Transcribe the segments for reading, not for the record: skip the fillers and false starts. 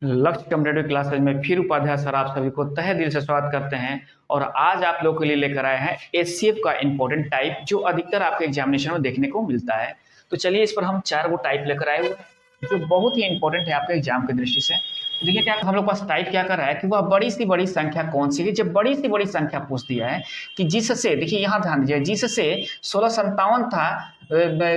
लक्ष्य competitive classes में फिर उपाध्याय सर आप सभी को तहे दिल से स्वागत करते हैं। और आज आप लोगों के लिए लेकर आए हैं एचसीएफ का इंपॉर्टेंट टाइप जो अधिकतर आपके एग्जामिनेशन में देखने को मिलता है। तो चलिए इस पर हम 4 गो टाइप लेकर आए हुए हैं जो बहुत ही इंपॉर्टेंट है आपके एग्जाम की दृष्टि से। तो देखिए क्या हम लोग पास टाइप क्या कर रहा है कि वह बड़ी सी बड़ी संख्या कौन सी है। जब बड़ी सी बड़ी संख्या पूछ दिया है कि जिससे, देखिए यहाँ ध्यान दीजिए, जिससे 1657 था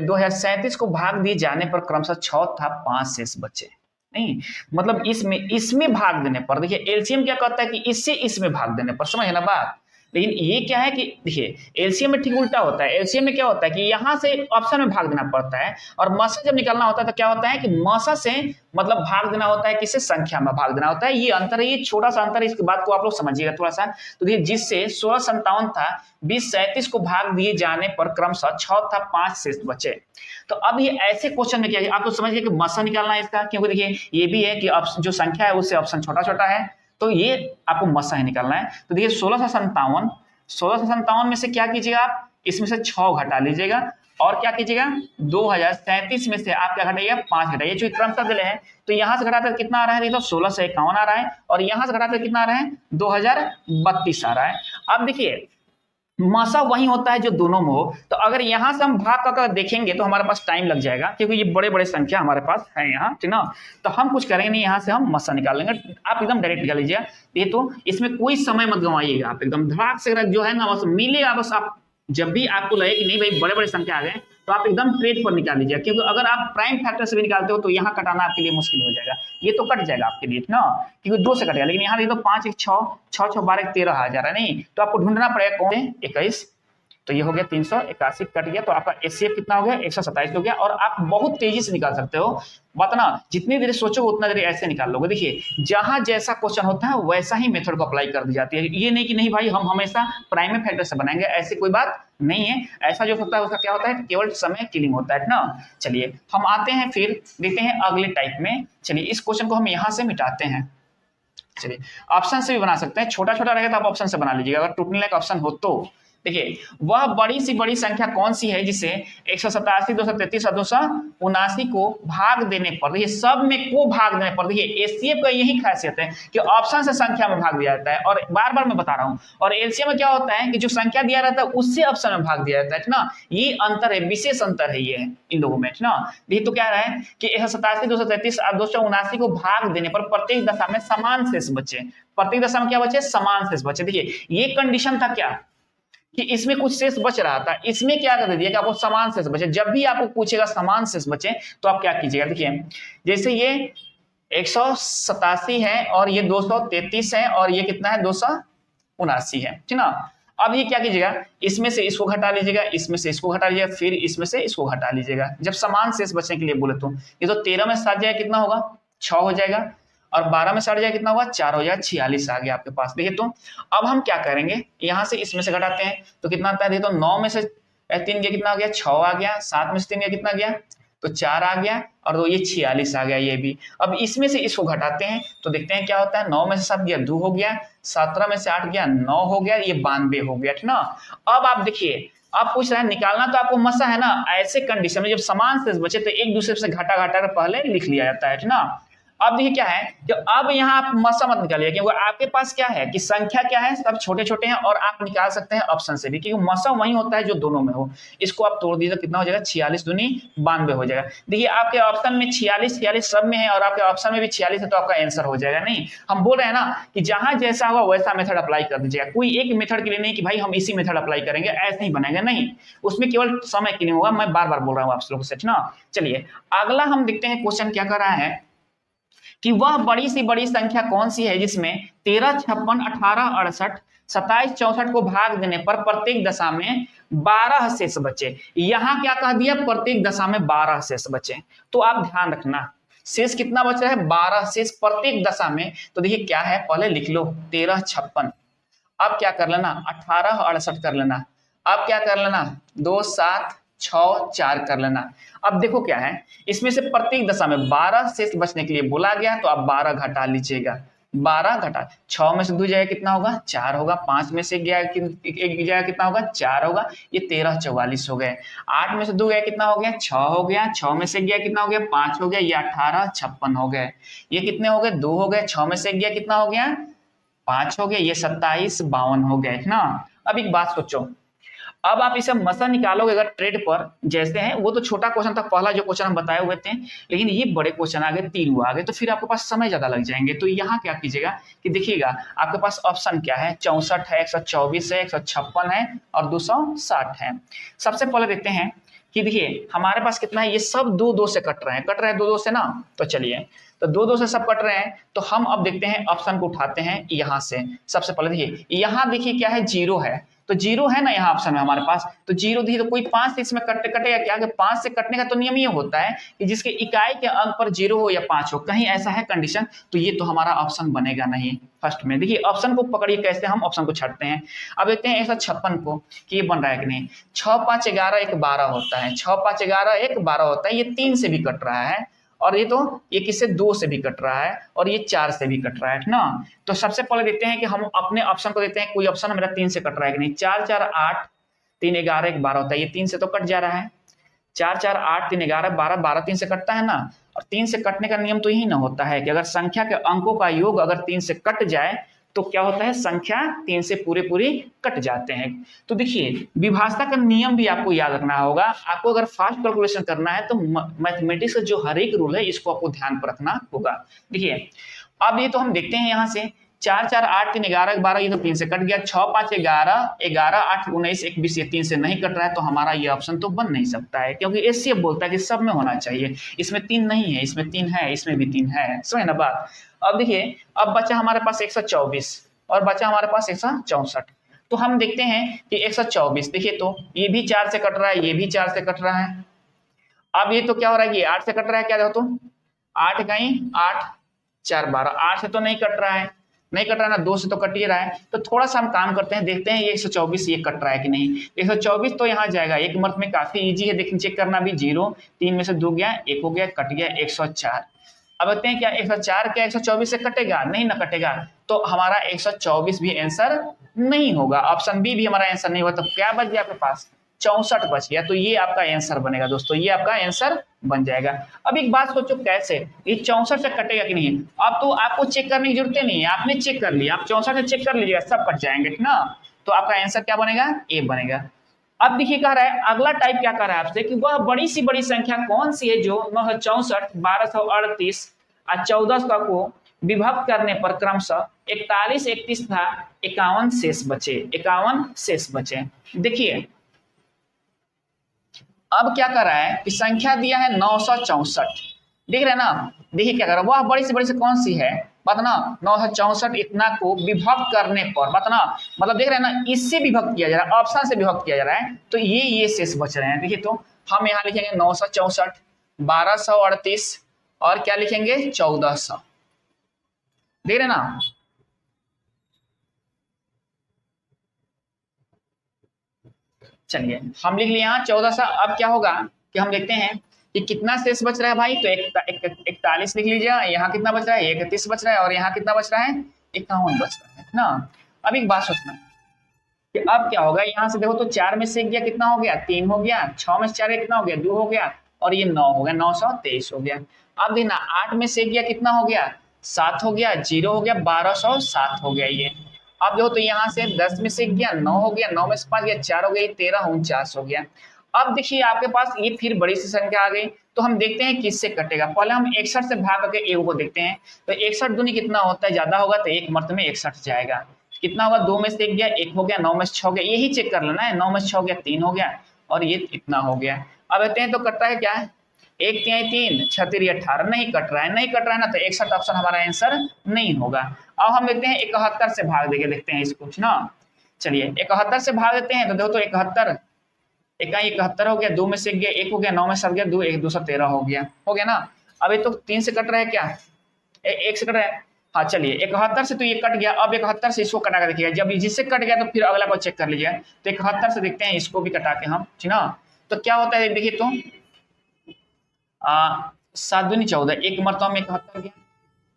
2037 को भाग दिए जाने पर क्रमशः 6 था 5 शेष बचे। नहीं, मतलब इसमें भाग देने पर, देखिए एलसीएम क्या कहता है कि इससे इसमें भाग देने पर, समझ है ना बात। लेकिन ये क्या है कि देखिए एलसीएम में ठीक उल्टा होता है। एलसीएम में क्या होता है कि यहाँ से ऑप्शन में भाग देना पड़ता है और मसा जब निकालना होता है तो क्या होता है कि मसा से मतलब भाग देना होता है, किससे, संख्या में भाग देना होता है। ये अंतर है, ये छोटा सा अंतर है, इसके बात को आप लोग समझिएगा थोड़ा सा। तो देखिए जिससे 1657 था 2037 को भाग दिए जाने पर क्रमशः 6 था 5 शेष बचे। तो अब ये ऐसे क्वेश्चन में क्या है, आप तो समझिए कि मसा निकालना है इसका, क्योंकि देखिए ये भी है कि जो संख्या है उससे ऑप्शन छोटा छोटा है, तो ये आपको मसा ही निकालना है। तो देखिए 1657 में से क्या कीजिएगा आप, इसमें से 6 घटा लीजिएगा और क्या कीजिएगा 2037 में से आप क्या घटाइएगा 5 घटाइए, जो क्रमशः दिले हैं। तो यहां से घटाते कितना आ रहा है, तो 1651 आ रहा है और यहां से घटाते कितना आ रहा है 2032 आ रहा है। अब देखिए मसा वही होता है जो दोनों में हो। तो अगर यहां से हम भाग कर देखेंगे तो हमारे पास टाइम लग जाएगा, क्योंकि ये बड़े बड़े संख्या हमारे पास है यहाँ, ठीक ना। तो हम कुछ करेंगे नहीं, यहाँ से हम मसा निकाल लेंगे। आप एकदम डायरेक्ट निकाल लीजिए। ये तो इसमें कोई समय मत गंवाइएगा, आप एकदम धड़ाक से जो है ना बस मिलेगा। बस आप जब भी आपको लगे कि नहीं भाई बड़े बड़े संख्या आ गए तो आप एकदम ट्रेड पर निकाल लीजिए, क्योंकि अगर आप प्राइम फैक्टर से भी निकालते हो तो यहाँ कटाना आपके लिए मुश्किल हो जाएगा। ये तो कट जाएगा आपके लिए ना, क्योंकि 2 से कटेगा। लेकिन यहाँ देखो 5 1 6 6 6 12 13 आ जा रहा है। नहीं, तो आपको ढूंढना पड़ेगा कौन है 21। तो ये हो गया 381 कट गया, तो आपका एचसीएफ कितना हो गया 127 हो गया। और आप बहुत तेजी से निकाल सकते हो, बात ना, जितनी देर सोचोगे उतना देर ऐसे निकाल लोगे। देखिए जहां जैसा क्वेश्चन होता है वैसा ही मेथड को अप्लाई कर दी जाती है। ये नहीं कि नहीं भाई हम हमेशा प्राइमरी फैक्टर से बनाएंगे, ऐसी कोई बात नहीं है। ऐसा जो होता है उसका क्या होता है, केवल समय किलिंग होता है ना। चलिए हम आते हैं, फिर देखते हैं अगले टाइप में। चलिए इस क्वेश्चन को हम यहाँ से मिटाते हैं। चलिए ऑप्शन से भी बना सकते हैं, छोटा छोटा रहेगा तो आप ऑप्शन से बना लीजिएगा, अगर टूटने लायक ऑप्शन हो तो। देखिए वह बड़ी सी बड़ी संख्या कौन सी है जिसे 187 233 और 279 को भाग देने पर, देखिए सब में को भाग देने पर, देखिए एचसीएफ का यही खासियत है कि ऑप्शन से संख्या में भाग दिया जाता है। और बार बार मैं बता रहा हूं, और एलसीएम में क्या होता है कि जो संख्या दिया रहता है उससे ऑप्शन में भाग दिया जाता है ना। ये अंतर है, विशेष अंतर है ये इन लोगों में ना। देखिए तो क्या रहा है कि 187 233 और 279 को भाग देने पर प्रत्येक दशा में समान शेष बचे। प्रत्येक दशा में क्या बचे, समान शेष बचे। देखिए ये कंडीशन था क्या कि इसमें कुछ शेष बच रहा था, इसमें क्या कर दिया कि आपको समान शेष बचे। जब भी आपको पूछेगा समान शेष बचे तो आप क्या कीजिएगा, देखिए जैसे ये 187 है और ये 233 है और ये कितना है 279 है, ठीक ना। अब ये क्या कीजिएगा, इसमें से इसको घटा लीजिएगा, इसमें से इसको घटा लीजिएगा, फिर इसमें से इसको घटा लीजिएगा। जब समान शेष बचने के लिए बोले तो ये तो 13 में साथ जाएगा कितना होगा 6 हो जाएगा, और 12 में 60 जाए कितना होगा 4 हो जाएगा, 46 आ गया आपके पास। देखिए तो अब हम क्या करेंगे, यहां से इसमें से घटाते हैं तो कितना आता है, देखिए तो 9 में से 3 गया कितना आ गया 6 आ गया, 7 में से 3 गया कितना गया तो 4 आ गया, और ये 46 आ गया ये भी। अब इसमें से इसको घटाते हैं तो देखते हैं क्या होता है, 9 में से 7 गया 2 हो गया, 17 में से 8 गया 9 हो गया, ये 92 हो गया, ठीक ना। अब आप देखिए आप पूछ रहे हैं निकालना तो आपको मसा है ना। ऐसे कंडीशन में जब समान शेष बचे तो एक दूसरे से घटा घटा कर पहले लिख लिया जाता है, ठीक ना। अब देखिए क्या है, जो अब यहाँ आप मसा मत निकालिए, क्योंकि आपके पास क्या है कि संख्या क्या है, सब छोटे छोटे हैं और आप निकाल सकते हैं ऑप्शन से भी, क्योंकि मसा वही होता है जो दोनों में हो। इसको आप तोड़ दीजिए, कितना हो जाएगा 46 दूनी 92 हो जाएगा। देखिए आपके ऑप्शन में 46 सब में है और आपके ऑप्शन में भी 46 है, तो आपका आंसर हो जाएगा। नहीं, हम बोल रहे हैं ना कि जहां जैसा हुआ वैसा मेथड अप्लाई कर दीजिएगा। कोई एक मेथड के लिए नहीं कि भाई हम इसी मेथड अप्लाई करेंगे, ऐसे ही बनेगा, नहीं, उसमें केवल समय के लिए होगा। मैं बार बार बोल रहा हूँ आप लोगों से, ना। चलिए अगला हम देखते हैं क्वेश्चन क्या कर रहा है कि वह बड़ी सी बड़ी संख्या कौन सी है जिसमें 13 56 18 68 27 64 को भाग देने पर प्रत्येक दशा में 12 शेष बचे। यहां क्या कह दिया, प्रत्येक दशा में 12 शेष बचे। तो आप ध्यान रखना शेष कितना बच रहा है, 12 शेष प्रत्येक दशा में। तो देखिए क्या है, पहले लिख लो 13 56, अब क्या कर लेना 18 68 कर लेना, अब क्या कर लेना 2 7 6 4 कर लेना। अब देखो क्या है, इसमें से प्रत्येक दशा में 12 शेष बचने के लिए बोला गया, तो आप 12 घटा लीजिएगा। 12 घटा 6 में से 2 जाएगा कितना होगा 4 होगा, 5 में से 1 जाएगा कितना होगा 4 होगा, ये 13 44 हो गए। 8 में से 2 गया कितना हो गया 6 हो गया, 6 में से 1 गया कितना हो गया 5 हो गया, ये 18 56 हो गए। ये कितने हो गए 2 हो गए, 6 में से 1 गया कितना हो गया 5 हो गया, ये 27 52 हो गए ना। अब एक बात सोचो, अब आप इसे मसा निकालोगे अगर ट्रेड पर जैसे हैं, वो तो छोटा क्वेश्चन था पहला जो क्वेश्चन हम बताए हुए थे, लेकिन ये बड़े क्वेश्चन आ गए, तीनों आ गए, तो फिर आपके पास समय ज्यादा लग जाएंगे। तो यहाँ क्या कीजिएगा कि देखिएगा आपके पास ऑप्शन क्या है, 64 है, 124 है, 156 है और 260 है। सबसे पहले देखते हैं कि देखिए हमारे पास कितना है, ये सब 2 2 से कट रहे हैं 2 2 से ना। तो चलिए, तो 2 2 से सब कट रहे हैं, तो हम अब देखते हैं ऑप्शन को उठाते हैं यहाँ से। सबसे पहले देखिए यहाँ देखिए क्या है 0 है, तो 0 है ना यहाँ ऑप्शन में हमारे पास, तो 0 देखिए, तो कोई 5 से इसमें कटेगा क्या, कि 5 से कटने का तो नियम ये होता है कि जिसके इकाई के अंक पर 0 हो या 5 हो, कहीं ऐसा है कंडीशन, तो ये तो हमारा ऑप्शन बनेगा नहीं। फर्स्ट में देखिए ऑप्शन को पकड़िए कैसे हम ऑप्शन को छाटते हैं। अब देखते हैं 156 को कि ये बन रहा है कि नहीं। 6 5 11 1 12 होता है, 6 5 11 1 12 होता है, ये 3 से भी कट रहा है, और ये किससे 2 से भी कट रहा है, और ये 4 से भी कट रहा है ना। तो सबसे पहले देखते हैं कि हम अपने ऑप्शन को देखते हैं, कोई ऑप्शन मेरा 3 से कट रहा है कि नहीं। 4 4 8 3 11 1 12 होता है, ये 3 से तो कट जा रहा है। 4 4 8 3 11 12 12 3 से कटता है ना, और 3 से कटने का नियम तो यही ना होता है कि अगर संख्या के अंकों का योग अगर 3 से कट जाए तो क्या होता है, संख्या 3 से पूरे कट जाते हैं। तो देखिए विभाजता का नियम भी आपको याद रखना होगा। आपको अगर फास्ट कैलकुलेशन करना है तो मैथमेटिक्स का जो हर एक रूल है इसको आपको ध्यान पर रखना होगा। देखिए अब ये तो हम देखते हैं यहाँ से 4 4 8 3 11 12, ये तो 3 से कट गया। 6 5 11 11 8 19 21, ये 3 से नहीं कट रहा है, तो हमारा ये ऑप्शन तो बन नहीं सकता है, क्योंकि एचसीएफ बोलता है कि सब में होना चाहिए। इसमें 3 नहीं है, इसमें 3 है, इसमें भी 3 है, समझ ना बात। अब देखिए अब बचा हमारे पास 124 और बचा हमारे पास 164। तो हम देखते हैं कि 124 देखिए, तो ये भी 4 से कट रहा है, ये भी 4 से कट रहा है। अब ये तो क्या हो रहा है, ये 8 से कट रहा है, क्या देखो तो 8 कहीं 8 4 12, 8 से तो नहीं कट रहा है, नहीं कट रहा है ना, 2 से तो कट ही रहा है। तो थोड़ा सा हम काम करते हैं, देखते हैं ये 124 ये कट रहा है कि नहीं। 124 तो यहाँ जाएगा, एक मर्थ में काफी इजी है, देखिए चेक करना भी। 0 3 में से 2 गया, 1 हो गया, कट गया 104। अब देखते हैं क्या 104 क्या 124 से कटेगा, नहीं ना कटेगा, तो हमारा 124 भी आंसर नहीं होगा। ऑप्शन बी भी हमारा आंसर नहीं होगा। तो क्या बच गया आपके पास 64 बच गया, तो ये आपका आंसर बनेगा दोस्तों, ये आपका आंसर बन जाएगा। अब एक बात सोचो कैसे ये 64 से कटेगा कि नहीं। अब तो आपको चेक करने की जरूरत नहीं है, आपने चेक कर लिया, आप 64 से चेक कर लीजिएगा, सब कट जाएंगे ठीक ना। तो आपका आंसर क्या बनेगा, ए बनेगा। अब देखिए कह रहा है अगला टाइप क्या कह रहा है आपसे कि वह बड़ी सी बड़ी संख्या कौन सी है जो 964 1238 और 1400 को विभक्त करने पर क्रमशः 41 31 था 51 शेष बचे, 51 शेष बचे। देखिए अब क्या कर रहा है कि संख्या दिया है 964, देख रहे हैं ना। देखिए क्या कर रहा है, वह बड़ी से बड़ी से कौन सी है बताना। 964 इतना को विभक्त करने पर बताना, मतलब देख रहे हैं ना, इससे विभक्त किया जा रहा है, ऑप्शन से विभक्त किया जा रहा है, तो ये शेष बच रहे हैं। देखिए तो हम यहाँ लिखेंगे 964 1238 और क्या लिखेंगे 1400, देख रहे हैं ना। चलिए हम लिख लिए यहाँ 1400। अब क्या होगा कि हम देखते हैं कि कितना शेष बच रहा है भाई, तो 41 लिख लीजिए। यहाँ कितना बच रहा है 31 बच रहा है, और यहाँ कितना बच रहा है 51 बच रहा है ना। अब एक बात सोचना कि अब क्या होगा, यहाँ से देखो तो 4 में से गया कितना हो गया 3 हो गया, 6 में से 4 कितना हो गया 2 हो गया, और ये 9 हो गया 923 हो गया। अब देखना 8 में से गया कितना हो गया 7 हो गया, 0 हो गया 1207 हो गया ये। अब देखो तो यहाँ से 10 में से गया 9 हो गया, 9 में से 5 गया 4 हो गया, 13 49 हो गया। अब देखिए आपके पास ये फिर बड़ी सी संख्या आ गई, तो हम देखते हैं किससे कटेगा। पहले हम 61 से भाग करके ए को देखते हैं, तो 61 दूनी कितना होता है, ज्यादा होगा तो एक मर्त में 61 जाएगा। कितना होगा 2 में से 1 गया 1 हो गया, 9 में से 6 हो गया, यही चेक कर लेना है, 9 में से 6 हो गया 3 हो गया, और ये इतना हो गया। अब देखते हैं तो कटता है क्या है 1 3 3 6 3 18, नहीं कट रहा है, नहीं कट रहा है ना, तो 61 ऑप्शन हमारा आंसर नहीं होगा। अब हम देखते हैं 71 से भाग देके देखते हैं इसको ना। चलिए 71 से भाग देते हैं, तो देखो तो 71 71 हो गया, 2 में से गया 1 हो गया, 9 में से गया 2 1 213 हो गया ना। अब ये तो 3 से कट रहा है क्या 1 से कट रहा है। हाँ चलिए 71 से तो ये कट गया, अब 71 से इसको कटा कर देखिएगा, जब जिससे कट गया तो फिर अगला को चेक कर लीजिए। तो 71 से देखते हैं इसको भी कटा के हम, ठीक ना। तो क्या होता है देखिए तो 7 दूनी 14, एक मरतबा में 71 गया,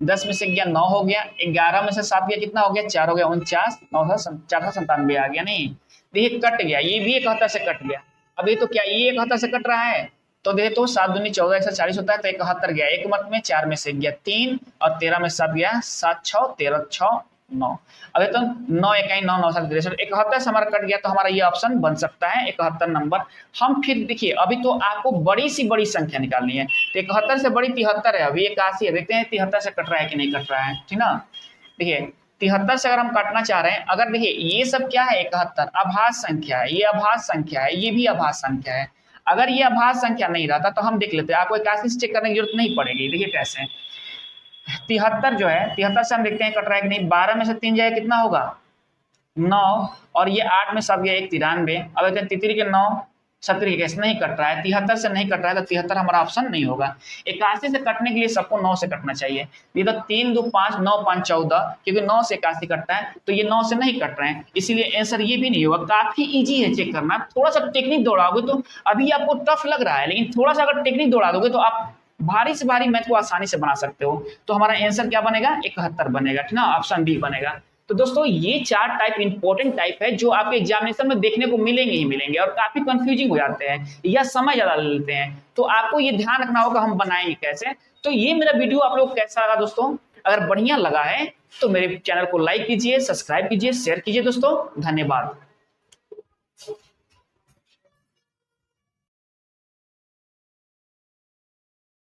10 में से गया 9 हो गया, 11 में से 7 गया कितना हो गया 4 हो गया, 49, 497 आ गया। नहीं देखिए कट गया, ये भी 71 से कट गया। अब ये तो क्या ये 71 से कट रहा है, तो देखिए तो 7 दूनी 14 140 होता है, तो 71 गया एक मत में, 4 में से गया 3 और 13 में 7 गया 7 6 13 6 9। अब तो 9 इकाई 9 9 7 71 से हमारा कट गया, तो हमारा ये ऑप्शन बन सकता है 71 नंबर। हम फिर देखिए अभी तो आपको बड़ी सी बड़ी संख्या निकालनी है, तो 71 से बड़ी 73 है, अभी 81 है, देखते हैं 73 से कट रहा है कि नहीं कट रहा है, ठीक ना। देखिए 73 से अगर हम काटना चाह रहे हैं, अगर देखिए ये सब क्या है 71 आभास संख्या है, ये आभास संख्या है, ये भी आभास संख्या है। अगर ये आभास संख्या नहीं रहता तो हम देख लेते हैं, आपको 81 से चेक करने की जरूरत नहीं पड़ेगी। देखिए कैसे 73 जो है 73 से हम देखते हैं कट रहा है कि नहीं, 12 में से 3 जाए कितना होगा 9, और ये 8 में सब गया 1 93। अब तितरी के 9 70 कैसे नहीं कट रहा है, 73 से नहीं कट रहा है, तो 73 हमारा ऑप्शन नहीं होगा। 81 से कटने के लिए सबको 9 से कटना चाहिए, ये तो 3 2 5 9 5 14, क्योंकि 9 से 81 कटता है, तो ये 9 से नहीं कट रहे हैं, इसीलिए आंसर ये भी नहीं होगा। काफी इजी है चेक करना, थोड़ा सा टेक्निक दौड़ाओगे तो अभी आपको टफ लग रहा है, लेकिन थोड़ा सा अगर टेक्निक दौड़ा दोगे तो आप भारी से भारी मैथ को आसानी से बना सकते हो। तो हमारा आंसर क्या बनेगा 71 बनेगा, ठीक ना, ऑप्शन बी बनेगा। तो दोस्तों ये 4 टाइप इंपॉर्टेंट टाइप है जो आपके एग्जामिनेशन में देखने को मिलेंगे ही मिलेंगे, और काफी कंफ्यूजिंग हो जाते हैं या समय ज्यादा ले लेते हैं, तो आपको ये ध्यान रखना होगा हम बनाएंगे कैसे। तो ये मेरा वीडियो आप लोग कैसा लगा दोस्तों, अगर बढ़िया लगा है तो मेरे चैनल को लाइक कीजिए, सब्सक्राइब कीजिए, शेयर कीजिए दोस्तों, धन्यवाद।